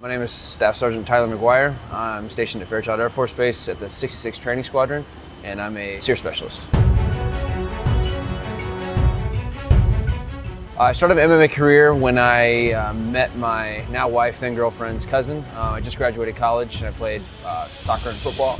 My name is Staff Sergeant Tyler McGuire. I'm stationed at Fairchild Air Force Base at the 66 Training Squadron, and I'm a SEER specialist. I started my MMA career when I met my now wife, then girlfriend's cousin. I just graduated college and I played soccer and football,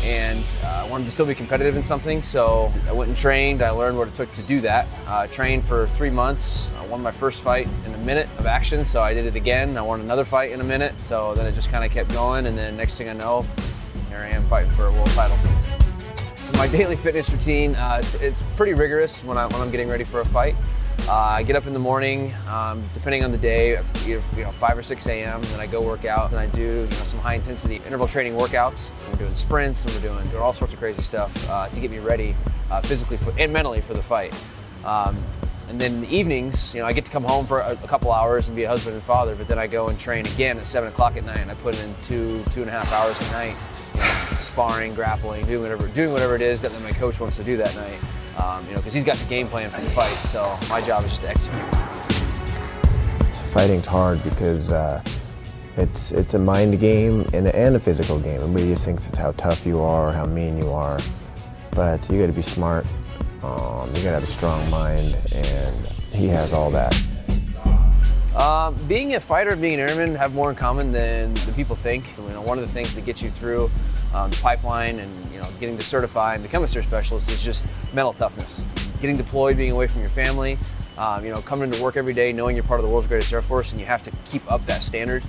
and I wanted to still be competitive in something, so I went and trained. I learned what it took to do that. Trained for 3 months. I won my first fight in a minute of action, so I did it again. I won another fight in a minute, so then it just kind of kept going, and then next thing I know, here I am fighting for a world title. My daily fitness routine, it's pretty rigorous when I'm getting ready for a fight. I get up in the morning, depending on the day, 5 or 6 a.m. Then I go work out, and I do some high-intensity interval training workouts. We're doing sprints, and we're doing all sorts of crazy stuff to get me ready physically and mentally for the fight. And then in the evenings, I get to come home for a couple hours and be a husband and father, but then I go and train again at 7 o'clock at night, and I put in 2.5 hours a night, sparring, grappling, doing whatever it is that my coach wants to do that night. Because he's got the game plan for the fight, so my job is just to execute. Fighting's hard because it's a mind game and a physical game. Everybody just thinks it's how tough you are, how mean you are, but you got to be smart. You got to have a strong mind, and he has all that. Being a fighter and being an airman have more in common than people think. One of the things that gets you through the pipeline and getting to certify and become a SEER specialist is just mental toughness. Getting deployed, being away from your family, coming into work every day knowing you're part of the world's greatest Air Force, and you have to keep up that standard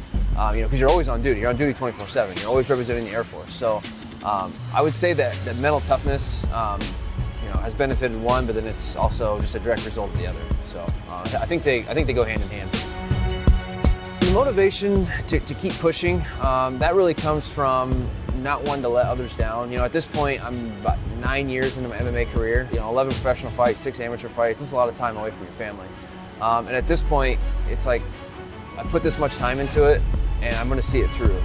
because you're always on duty. You're on duty 24/7. You're always representing the Air Force. So I would say that mental toughness has benefited one, but then it's also just a direct result of the other. So I think they go hand in hand. The motivation to keep pushing, that really comes from not wanting to let others down. At this point, I'm about 9 years into my MMA career. 11 professional fights, 6 amateur fights. This is a lot of time away from your family. And at this point, it's like I put this much time into it, and I'm going to see it through.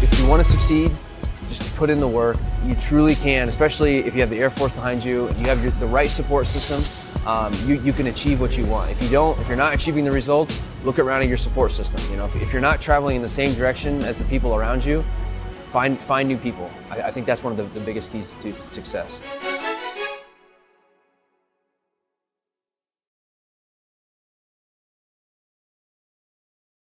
If you want to succeed, just put in the work. You truly can, especially if you have the Air Force behind you, you have the right support system. You can achieve what you want. If you're not achieving the results, look around at your support system. If you're not traveling in the same direction as the people around you, find new people. I think that's one of the biggest keys to success.